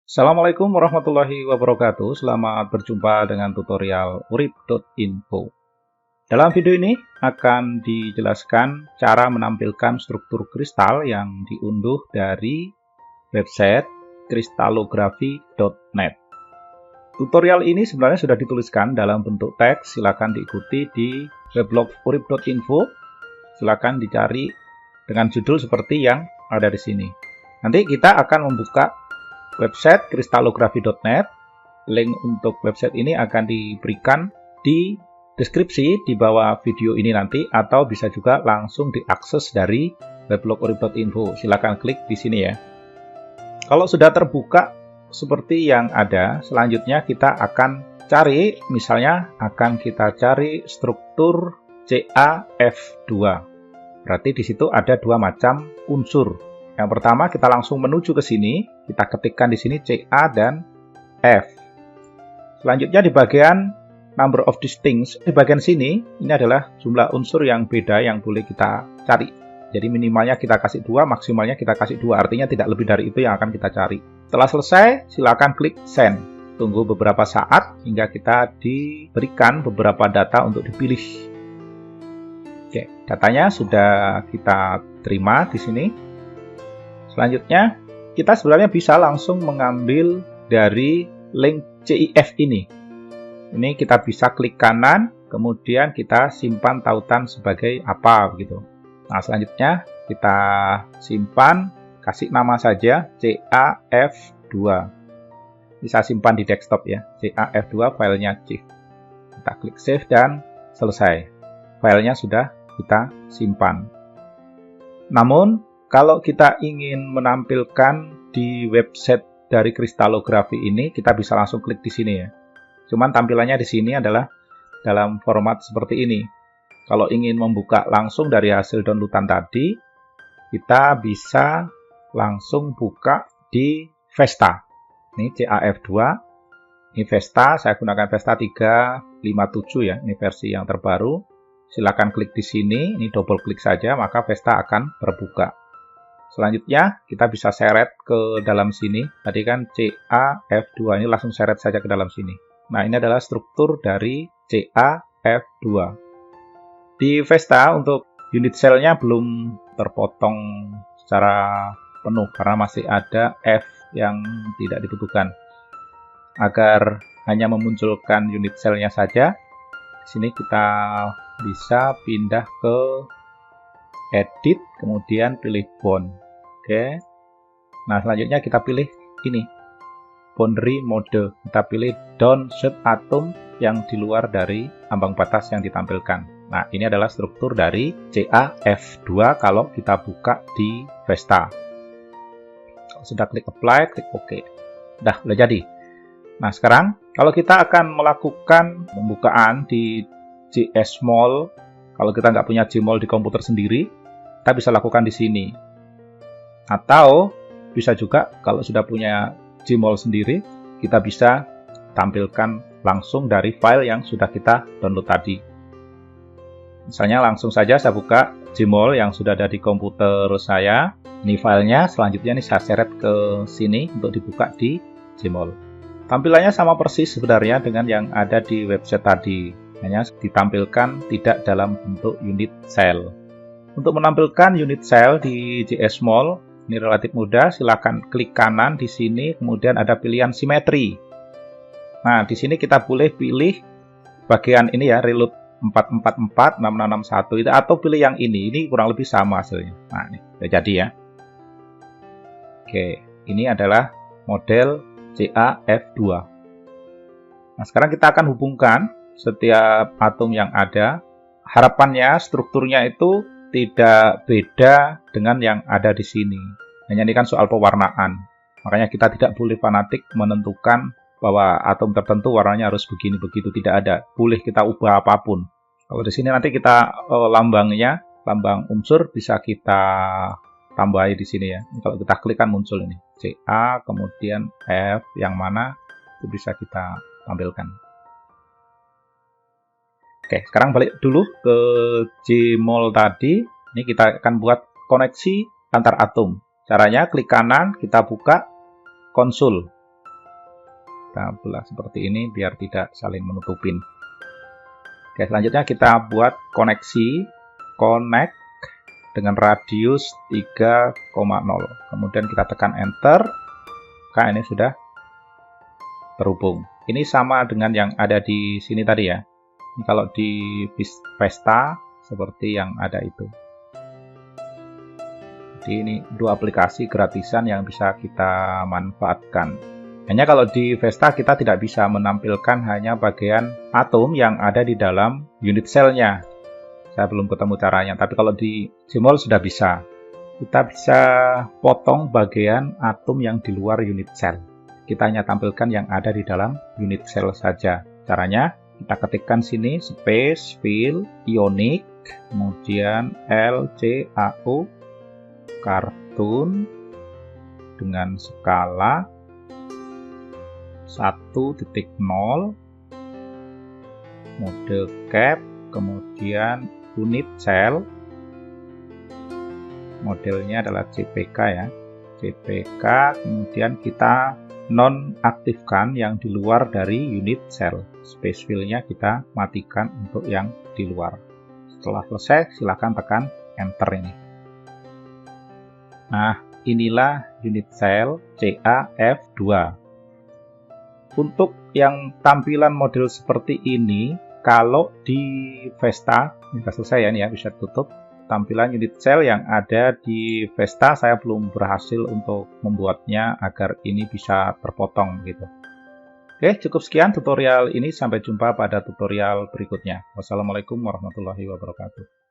Assalamualaikum warahmatullahi wabarakatuh. Selamat berjumpa dengan tutorial urip.info. Dalam video ini akan dijelaskan cara menampilkan struktur kristal yang diunduh dari website kristalography.net. Tutorial ini sebenarnya sudah dituliskan dalam bentuk teks, silakan diikuti di weblog urip.info. Silakan dicari dengan judul seperti yang ada di sini. Nanti kita akan membuka website kristalography.net. Link untuk website ini akan diberikan di deskripsi di bawah video ini nanti, atau bisa juga langsung diakses dari weblog urip.info. Silakan klik di sini ya. Kalau sudah terbuka seperti yang ada, selanjutnya kita akan cari, misalnya akan kita cari struktur CaF2. Berarti di situ ada dua macam unsur. Yang pertama, kita langsung menuju ke sini, kita ketikkan di sini Ca dan F. Selanjutnya di bagian number of distinct, di bagian sini, ini adalah jumlah unsur yang beda yang boleh kita cari. Jadi minimalnya kita kasih 2, maksimalnya kita kasih 2, artinya tidak lebih dari itu yang akan kita cari. Setelah selesai, silakan klik send. Tunggu beberapa saat hingga kita diberikan beberapa data untuk dipilih. Oke, datanya sudah kita terima di sini. Selanjutnya, kita sebenarnya bisa langsung mengambil dari link CIF ini. Ini kita bisa klik kanan, kemudian kita simpan tautan sebagai apa begitu. Nah, selanjutnya kita simpan, kasih nama saja CaF2. Bisa simpan di desktop ya, CaF2 filenya CIF. Kita klik save dan selesai. Filenya sudah kita simpan. Namun, kalau kita ingin menampilkan di website dari kristalografi ini, kita bisa langsung klik di sini ya. Cuman tampilannya di sini adalah dalam format seperti ini. Kalau ingin membuka langsung dari hasil downloadan tadi, kita bisa langsung buka di Vesta. Ini CaF2. Ini Vesta, saya gunakan Vesta 357 ya. Ini versi yang terbaru. Silakan klik di sini, ini double klik saja, maka Vesta akan terbuka. Selanjutnya, kita bisa seret ke dalam sini. Tadi kan CaF2, ini langsung seret saja ke dalam sini. Nah, ini adalah struktur dari CaF2. Di Vesta, untuk unit selnya belum terpotong secara penuh, karena masih ada F yang tidak dibutuhkan. Agar hanya memunculkan unit selnya saja, di sini kita bisa pindah ke edit, kemudian pilih bond. Oke. Nah, selanjutnya kita pilih ini, boundary mode. Kita pilih don't shoot atom yang di luar dari ambang batas yang ditampilkan. Nah, ini adalah struktur dari CaF2 kalau kita buka di Vesta. Sudah klik apply, klik OK. Udah jadi. Nah, sekarang kalau kita akan melakukan pembukaan di JSmol, kalau kita nggak punya Gmol di komputer sendiri, kita bisa lakukan di sini. Atau bisa juga kalau sudah punya Gmol sendiri, kita bisa tampilkan langsung dari file yang sudah kita download tadi. Misalnya langsung saja saya buka Gmol yang sudah ada di komputer saya. Ini filenya, selanjutnya ini saya seret ke sini untuk dibuka di Gmol. Tampilannya sama persis sebenarnya dengan yang ada di website tadi. Hanya ditampilkan tidak dalam bentuk unit cell. Untuk menampilkan unit cell di JSmol, ini relatif mudah. Silakan klik kanan di sini, kemudian ada pilihan simetri. Nah, di sini kita boleh pilih bagian ini ya, reload 444, 6661 itu, atau pilih yang ini kurang lebih sama hasilnya. Nah, ini sudah jadi ya. Oke, ini adalah model CaF2. Nah, sekarang kita akan hubungkan setiap atom yang ada. Harapannya strukturnya itu tidak beda dengan yang ada di sini. Hanya ini kan soal pewarnaan. Makanya kita tidak boleh fanatik menentukan bahwa atom tertentu warnanya harus begini begitu, tidak ada. Boleh kita ubah apapun. Kalau di sini nanti kita lambangnya, lambang unsur bisa kita tambahi di sini ya. Kalau kita klik kan muncul ini Ca, kemudian F yang mana itu bisa kita tampilkan. Oke, sekarang balik dulu ke Gmol tadi. Ini kita akan buat koneksi antar atom. Caranya klik kanan, kita buka konsul. kita belah seperti ini biar tidak saling menutupin. Oke, selanjutnya kita buat koneksi connect dengan radius 3,0. Kemudian kita tekan enter. Maka ini sudah terhubung. Ini sama dengan yang ada di sini tadi ya. Ini kalau di Vesta seperti yang ada itu. Jadi ini dua aplikasi gratisan yang bisa kita manfaatkan. Hanya kalau di Vesta kita tidak bisa menampilkan hanya bagian atom yang ada di dalam unit cell-nya. Saya belum ketemu caranya, tapi kalau di Gmol sudah bisa. Kita bisa potong bagian atom yang di luar unit cell. Kita hanya tampilkan yang ada di dalam unit cell saja. Caranya, kita ketikkan sini space fill ionic, kemudian LCAO cartoon dengan skala 1.0, mode cap, kemudian unit cell, modelnya adalah CPK ya, CPK, kemudian kita nonaktifkan yang di luar dari unit cell. Space fill-nya kita matikan untuk yang di luar. Setelah selesai, silakan tekan enter ini. Nah, inilah unit cell CAF2. Untuk yang tampilan model seperti ini, kalau di Vesta, ini sudah selesai ya, ini ya, bisa tutup. Tampilan unit cell yang ada di Vesta saya belum berhasil untuk membuatnya agar ini bisa terpotong gitu. Oke, cukup sekian tutorial ini. Sampai jumpa pada tutorial berikutnya. Wassalamualaikum warahmatullahi wabarakatuh.